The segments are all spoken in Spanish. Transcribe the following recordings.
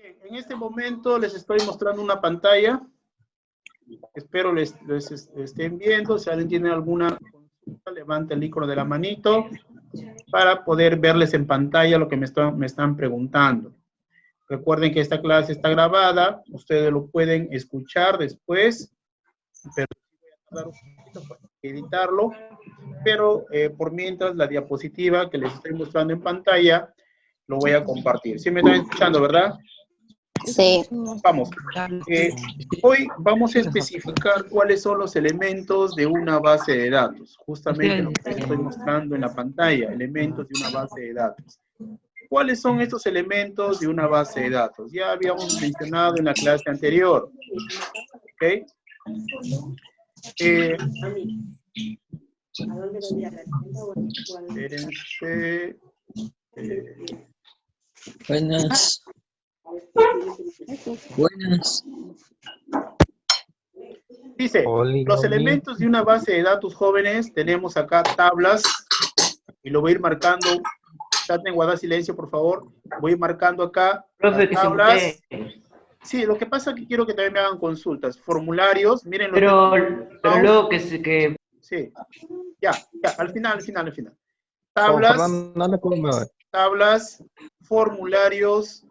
En este momento les estoy mostrando una pantalla. Espero les estén viendo. Si alguien tiene alguna consulta, levante el icono de la manito para poder verles en pantalla lo que me están preguntando. Recuerden que esta clase está grabada. Ustedes lo pueden escuchar después, pero voy a tardar un poquito para editarlo. Pero por mientras, la diapositiva que les estoy mostrando en pantalla, lo voy a compartir. ¿Sí me están escuchando, verdad? Sí. Vamos. Hoy vamos a especificar cuáles son los elementos de una base de datos. Justamente lo que les estoy mostrando en la pantalla, elementos de una base de datos. ¿Cuáles son estos elementos de una base de datos? Ya habíamos mencionado en la clase anterior. ¿Ok? Espérense. Buenas. Buenas. Dice, los elementos de una base de datos, jóvenes, tenemos acá tablas, y lo voy a ir marcando. Traten de guardar silencio, por favor. Voy a ir marcando acá las tablas. Sí, lo que pasa es que quiero que también me hagan consultas. Formularios, miren. Pero luego que... Sí, ya, al final. Tablas, formularios,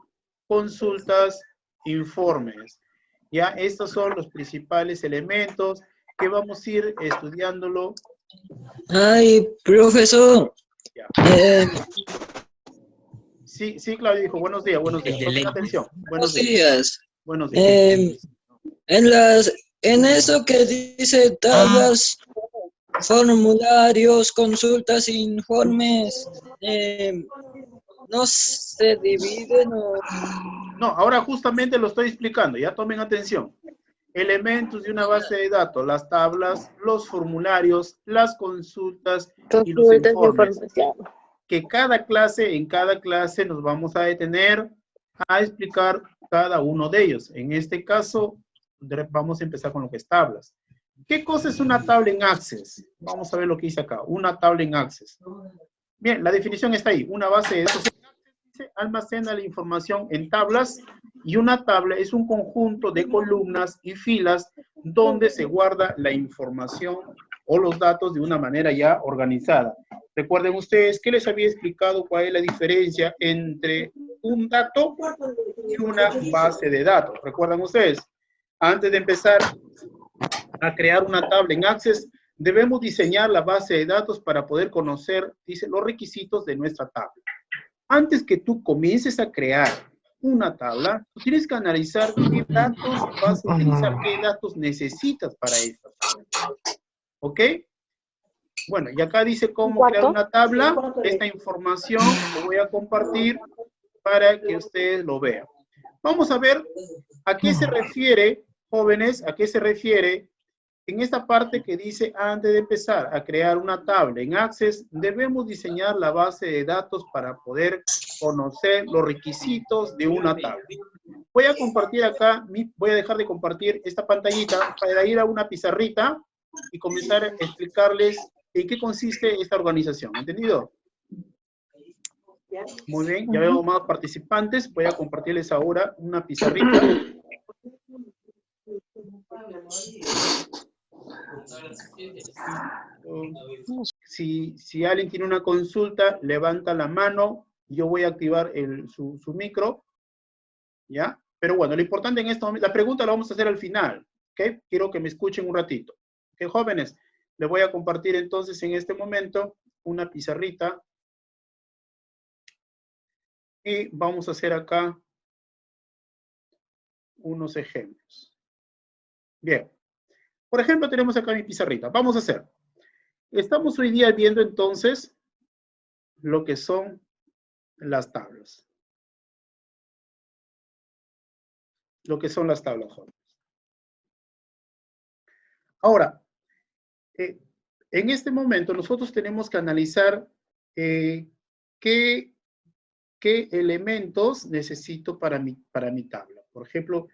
consultas, informes. Ya, estos son los principales elementos que vamos a ir estudiándolo. Ay, profesor. Sí, Claudio dijo, buenos días. Presten atención. Buenos días. Buenos días. En eso que dice tablas, formularios, consultas, informes, ¿no se dividen o...? No, ahora justamente lo estoy explicando, ya tomen atención. Elementos de una base de datos, las tablas, los formularios, las consultas y los informes. Que en cada clase nos vamos a detener a explicar cada uno de ellos. En este caso, vamos a empezar con lo que es tablas. ¿Qué cosa es una tabla en Access? Vamos a ver lo que dice acá, una tabla en Access. Bien, la definición está ahí, una base de datos en Access dice, almacena la información en tablas, y una tabla es un conjunto de columnas y filas donde se guarda la información o los datos de una manera ya organizada. Recuerden ustedes que les había explicado cuál es la diferencia entre un dato y una base de datos. ¿Recuerdan ustedes? Antes de empezar a crear una tabla en Access, debemos diseñar la base de datos para poder conocer, dice, los requisitos de nuestra tabla. Antes que tú comiences a crear una tabla, tú tienes que analizar qué datos vas a utilizar, qué datos necesitas para esta tabla. ¿Ok? Bueno, y acá dice cómo crear una tabla. Esta información lo voy a compartir para que ustedes lo vean. Vamos a ver a qué se refiere, jóvenes, a qué se refiere en esta parte que dice, antes de empezar a crear una tabla en Access, debemos diseñar la base de datos para poder conocer los requisitos de una tabla. Voy a compartir acá, voy a dejar de compartir esta pantallita para ir a una pizarrita y comenzar a explicarles en qué consiste esta organización. ¿Entendido? Muy bien, ya veo más participantes. Voy a compartirles ahora una pizarrita. Si alguien tiene una consulta, levanta la mano. Yo voy a activar su micro. ¿Ya? Pero bueno, lo importante en este momento, la pregunta la vamos a hacer al final. ¿Ok? Quiero que me escuchen un ratito. ¿Ok, jóvenes? Les voy a compartir entonces en este momento una pizarrita. Y vamos a hacer acá unos ejemplos. Bien. Por ejemplo, tenemos acá mi pizarrita. Vamos a hacer. Estamos hoy día viendo entonces lo que son las tablas. Lo que son las tablas, jóvenes. Ahora, en este momento nosotros tenemos que analizar qué elementos necesito para mi tabla. Por ejemplo,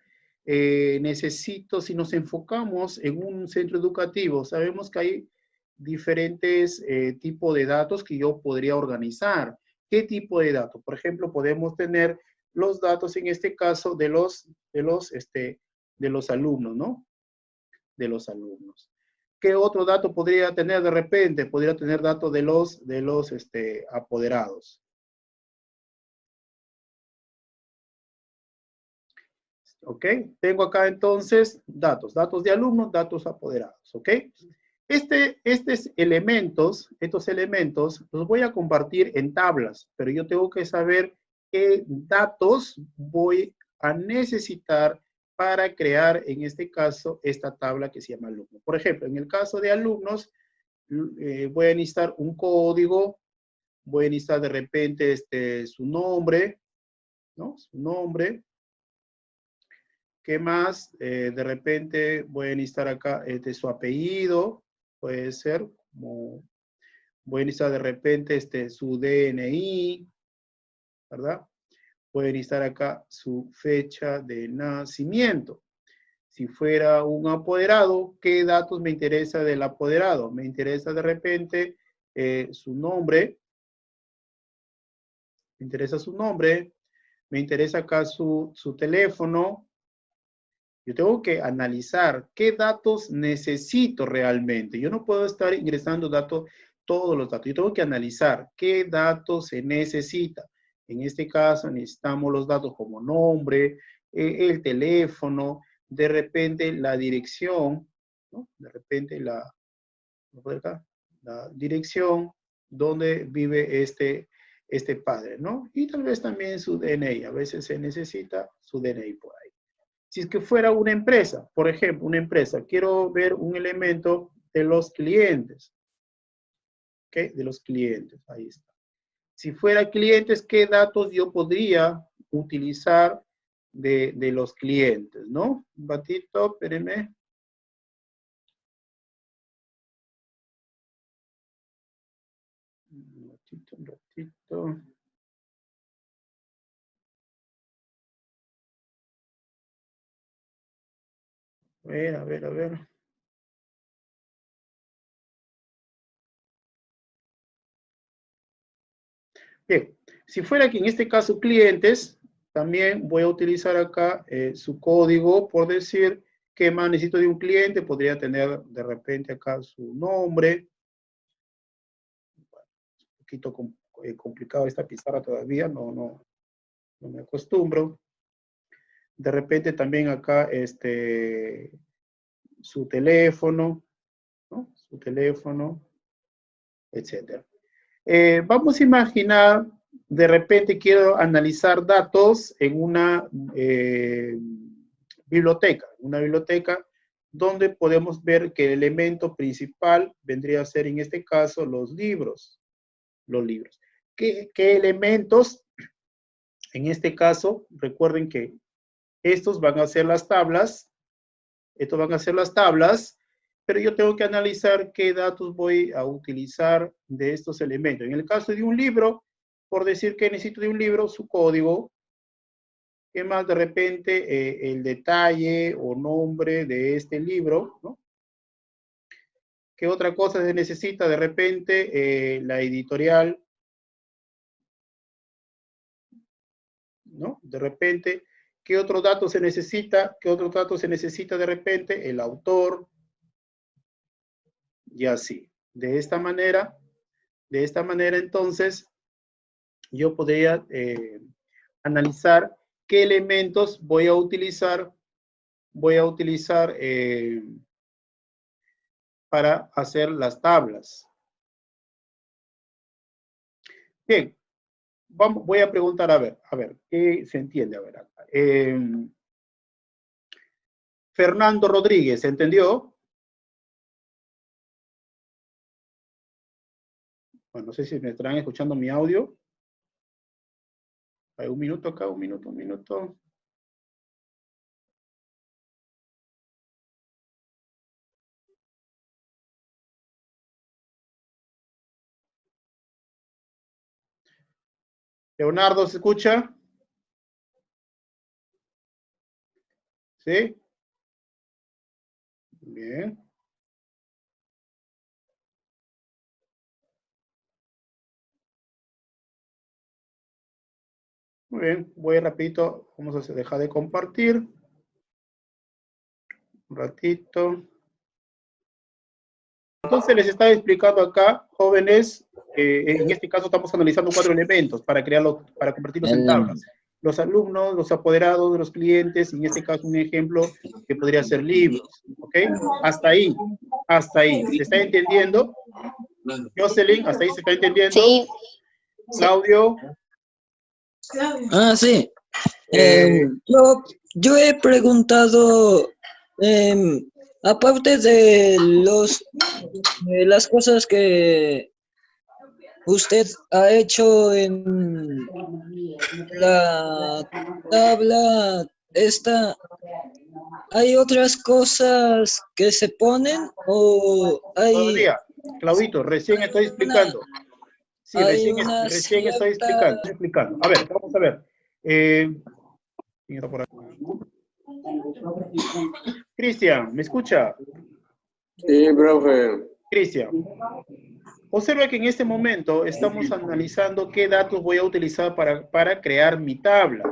necesito, si nos enfocamos en un centro educativo, sabemos que hay diferentes tipos de datos que yo podría organizar. ¿Qué tipo de datos? Por ejemplo, podemos tener los datos, en este caso, de los alumnos, ¿no? De los alumnos. ¿Qué otro dato podría tener de repente? Podría tener datos de los apoderados. ¿Ok? Tengo acá entonces datos de alumnos, datos apoderados. ¿Ok? Estos elementos los voy a compartir en tablas, pero yo tengo que saber qué datos voy a necesitar para crear, en este caso, esta tabla que se llama alumno. Por ejemplo, en el caso de alumnos, voy a necesitar un código, voy a necesitar de repente su nombre, ¿no? Su nombre. ¿Qué más? De repente voy a necesitar acá su apellido, puede ser, como voy a necesitar de repente su DNI, ¿verdad? Voy a necesitar acá su fecha de nacimiento. Si fuera un apoderado, ¿qué datos me interesa del apoderado? Me interesa de repente su nombre, me interesa su nombre, me interesa acá su teléfono. Yo tengo que analizar qué datos necesito realmente. Yo no puedo estar ingresando datos, todos los datos. Yo tengo que analizar qué datos se necesita. En este caso necesitamos los datos como nombre, el teléfono, de repente la dirección, ¿no? De repente la dirección donde vive este padre, ¿no? Y tal vez también su DNI. A veces se necesita su DNI por ahí. Si es que fuera una empresa, por ejemplo, una empresa, quiero ver un elemento de los clientes. ¿Ok? De los clientes, ahí está. Si fuera clientes, ¿qué datos yo podría utilizar de los clientes, no? Un ratito, espérenme. Un ratito, un ratito. A ver, a ver, a ver. Bien, si fuera que en este caso clientes, también voy a utilizar acá su código, por decir qué más necesito de un cliente, podría tener de repente acá su nombre. Bueno, es un poquito complicado esta pizarra todavía, no me acostumbro. De repente también acá su teléfono, ¿no? Su teléfono, etcétera. Vamos a imaginar, de repente quiero analizar datos en una biblioteca donde podemos ver que el elemento principal vendría a ser en este caso los libros. ¿Qué elementos? En este caso, recuerden que estos van a ser las tablas, pero yo tengo que analizar qué datos voy a utilizar de estos elementos. En el caso de un libro, por decir que necesito de un libro, su código, ¿qué más? De repente el detalle o nombre de este libro, ¿no? ¿Qué otra cosa se necesita? De repente la editorial, ¿no? De repente, ¿qué otro dato se necesita? ¿Qué otro dato se necesita de repente? El autor, y así. De esta manera entonces, yo podría analizar qué elementos voy a utilizar para hacer las tablas. Bien, voy a preguntar a ver, ¿qué se entiende? A ver, acá. Fernando Rodríguez, ¿entendió? Bueno, no sé si me estarán escuchando mi audio. Hay un minuto acá, un minuto. Leonardo, ¿se escucha? ¿Sí? Bien. Muy bien, voy rapidito, vamos a dejar de compartir. Un ratito. Entonces les estaba explicando acá, jóvenes, en este caso estamos analizando 4 elementos para para convertirlos en tablas. Los alumnos, los apoderados, los clientes, en este caso un ejemplo que podría ser libros, ¿ok? Hasta ahí, hasta ahí. ¿Se está entendiendo? Jocelyn, ¿hasta ahí se está entendiendo? Sí. Claudio. Ah, sí. Yo he preguntado, aparte de las cosas que usted ha hecho en la tabla esta, ¿hay otras cosas que se ponen o hay Todavía, Claudito, recién estoy explicando. Sí, hay recién una estoy explicando. A ver, vamos a ver. Por acá. Cristian, ¿me escucha? Sí, profe. Cristian, observa que en este momento estamos analizando qué datos voy a utilizar para crear mi tabla.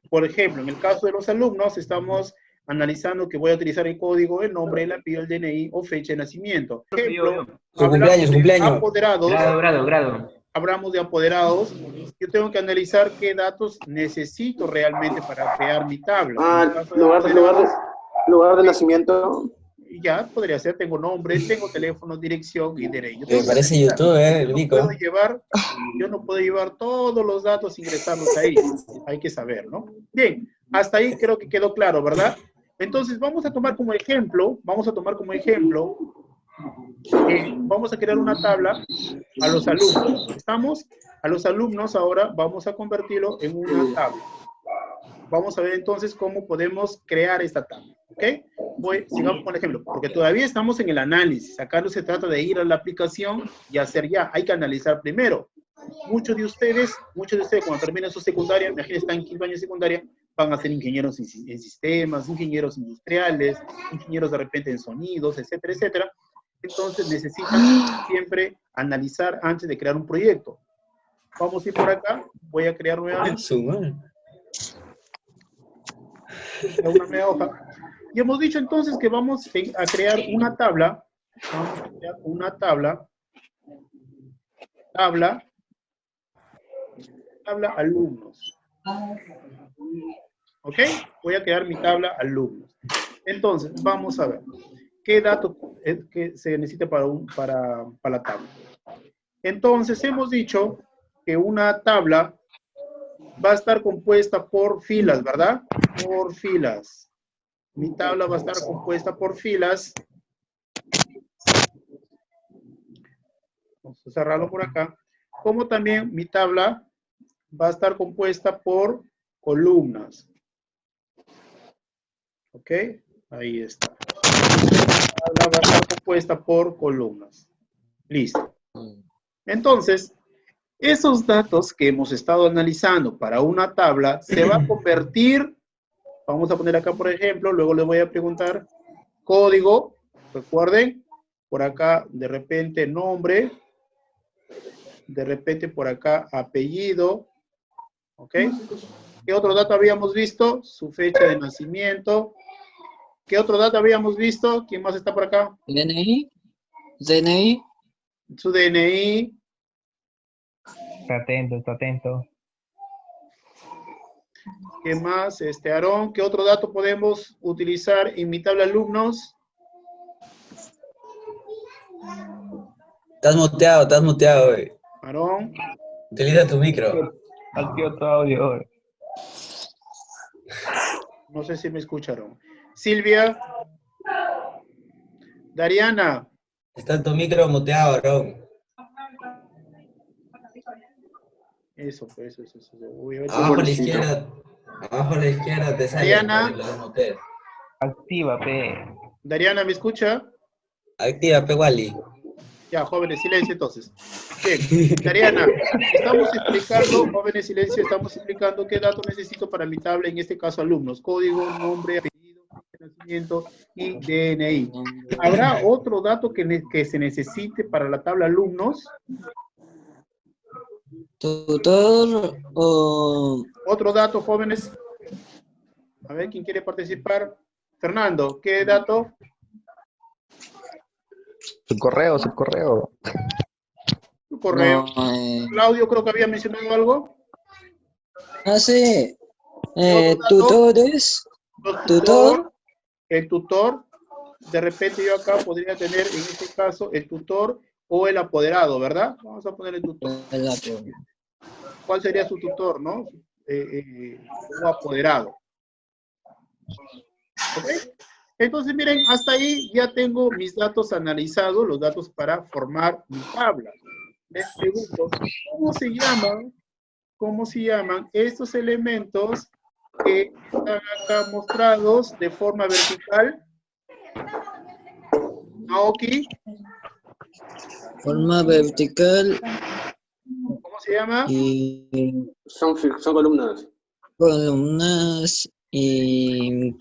Por ejemplo, en el caso de los alumnos, estamos analizando que voy a utilizar el código, el nombre, el apellido, el DNI o fecha de nacimiento. Por ejemplo, Su cumpleaños. apoderados, Grado. hablamos de apoderados, yo tengo que analizar qué datos necesito realmente para crear mi tabla. En el caso de lugar de nacimiento. ya podría ser, tengo nombre, tengo teléfono, dirección y DNI. Me parece youtuber, Nico. Yo no puedo llevar todos los datos e ingresarlos ahí. Hay que saber, ¿no? Bien, hasta ahí creo que quedó claro, ¿verdad? Entonces vamos a tomar como ejemplo, vamos a crear una tabla a los alumnos. ¿Estamos? A los alumnos ahora vamos a convertirlo en una tabla. Vamos a ver entonces cómo podemos crear esta tabla. ¿Ok? Sigamos con el ejemplo, porque todavía estamos en el análisis. Acá no se trata de ir a la aplicación y hacer ya. Hay que analizar primero. Muchos de ustedes cuando terminen su secundaria, imagínense, están en quinto año de secundaria, van a ser ingenieros en sistemas, ingenieros industriales, ingenieros de repente en sonidos, etcétera, etcétera. Entonces necesitan siempre analizar antes de crear un proyecto. Vamos a ir por acá. Voy a crear nuevamente una nueva hoja. Y hemos dicho entonces que vamos a crear una tabla. Vamos a crear una tabla alumnos. ¿Ok? Voy a crear mi tabla alumnos. Entonces, vamos a ver. ¿Qué datos que se necesita para la tabla? Entonces, hemos dicho que una tabla va a estar compuesta por filas, ¿verdad? Por filas. Mi tabla va a estar compuesta por filas. Vamos a cerrarlo por acá. Como también mi tabla va a estar compuesta por columnas. ¿Ok? Ahí está. La tabla va a estar compuesta por columnas. Listo. Entonces, esos datos que hemos estado analizando para una tabla se va a convertir, vamos a poner acá por ejemplo, luego les voy a preguntar código, recuerden, por acá de repente nombre, de repente por acá apellido, ¿ok? ¿Qué otro dato habíamos visto? Su fecha de nacimiento. ¿Qué otro dato habíamos visto? ¿Quién más está por acá? DNI. Su DNI. Está atento. ¿Qué más? Aarón, ¿qué otro dato podemos utilizar en mi tabla alumnos? Estás muteado, güey. Aarón. Utiliza tu micro. Activa tu audio. No sé si me escucharon. Silvia. Dariana. Está tu micro muteado, Aaron. Eso. Voy a ver si Abajo a la izquierda te sale. Dariana. Activa, pe. Dariana, ¿me escucha? Activa, pe, Wally. Ya, jóvenes, silencio entonces. Bien, Dariana, jóvenes, silencio, estamos explicando qué datos necesito para mi tabla, en este caso alumnos, código, nombre, apellido, nacimiento y DNI. ¿Habrá otro dato que se necesite para la tabla alumnos? tutor o Otro dato, jóvenes. A ver, ¿quién quiere participar? Fernando, ¿qué dato? Su correo, su correo. Tu correo. no, Claudio creo que había mencionado algo. sí, ¿Qué otro dato? tutores, Los tutor, el tutor. De repente yo acá podría tener en este caso el tutor o el apoderado, ¿verdad? Vamos a poner el tutor. ¿Cuál sería su tutor, no? O apoderado. ¿Ok? Entonces, miren, hasta ahí ya tengo mis datos analizados, los datos para formar mi tabla. Les pregunto, ¿cómo se llaman estos elementos que están acá mostrados de forma vertical? Naoki, forma vertical ¿cómo se llama? y Son columnas. columnas y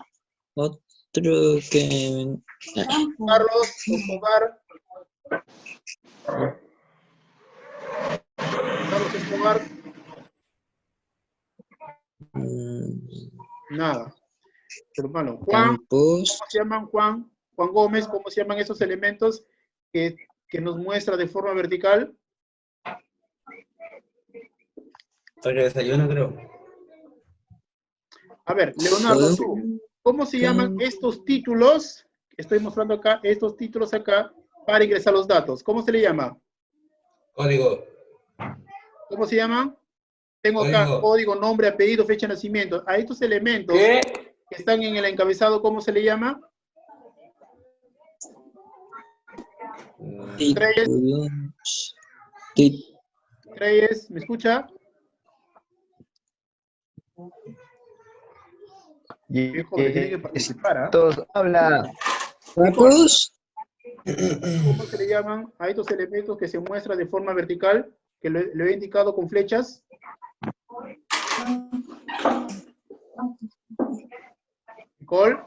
otro que... Carlos Escobar. Carlos Escobar, nada. Hermano, Juan, ¿cómo campos, se llaman Juan? Juan Gómez, ¿cómo se llaman esos elementos que nos muestra de forma vertical? Para que desayuno, creo. A ver, Leonardo, tú, ¿cómo se llaman estos títulos? Estoy mostrando acá, estos títulos acá, para ingresar los datos. ¿Cómo se le llama? Código. ¿Cómo se llaman? Tengo acá código, nombre, apellido, fecha de nacimiento. A estos elementos que están en el encabezado, ¿cómo se le llama? Reyes, ¿me escucha? Viejo, que tiene que participar, ¿ah? Todos habla. datos, ¿Cómo se le llaman a estos elementos que se muestran de forma vertical, que lo he indicado con flechas? Nicole.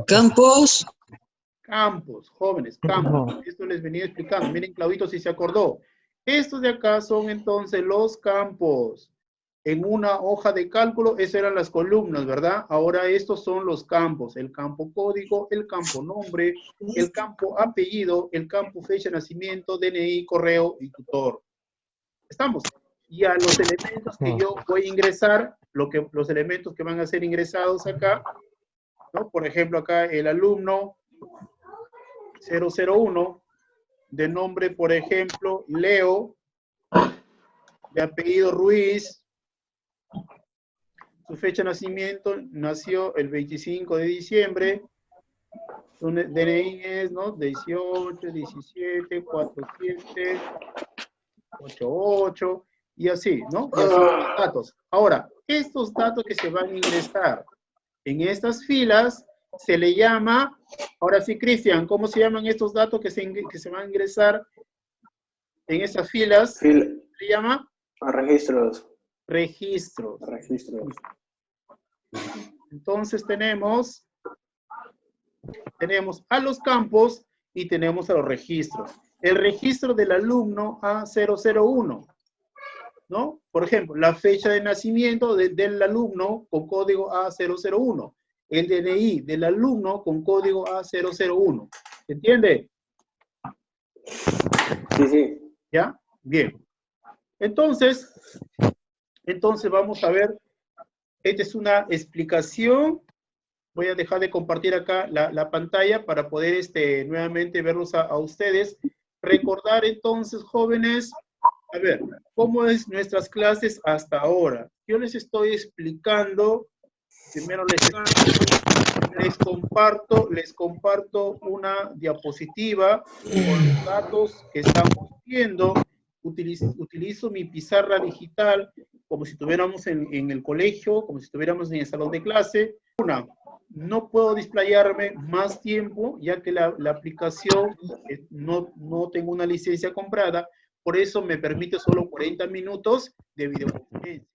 campos, Campos, jóvenes, campos. Esto les venía explicando. Miren, Claudito, si se acordó. Estos de acá son entonces los campos. En una hoja de cálculo, esas eran las columnas, ¿verdad? Ahora estos son los campos. El campo código, el campo nombre, el campo apellido, el campo fecha de nacimiento, DNI, correo y tutor. ¿Estamos? Y a los elementos que yo voy a ingresar, los elementos que van a ser ingresados acá, ¿no? Por ejemplo, acá el alumno 001, de nombre, por ejemplo, Leo, de apellido Ruiz, su fecha de nacimiento, nació el 25 de diciembre, su DNI es, ¿no? 18, 17, 47, 88, y así, ¿no? Y así los datos. Ahora, estos datos que se van a ingresar en estas filas, se le llama, ahora sí, Cristian, ¿cómo se llaman estos datos que se van a ingresar en esas filas? ¿Se le llama? Registros. Registros. Registros. Entonces tenemos a los campos y tenemos a los registros. El registro del alumno A001, ¿no? Por ejemplo, la fecha de nacimiento del alumno con código A001. El DNI del alumno con código A001. ¿Se entiende? Sí, sí. ¿Ya? Bien. Entonces vamos a ver. Esta es una explicación. Voy a dejar de compartir acá la pantalla para poder nuevamente verlos a ustedes. Recordar entonces, jóvenes, a ver, ¿cómo es nuestras clases hasta ahora? Yo les estoy explicando, primero les comparto una diapositiva con los datos que estamos viendo. Utilizo mi pizarra digital como si estuviéramos en el colegio, como si estuviéramos en el salón de clase. No puedo displayarme más tiempo, ya que la aplicación no tengo una licencia comprada, por eso me permite solo 40 minutos de videoconferencia.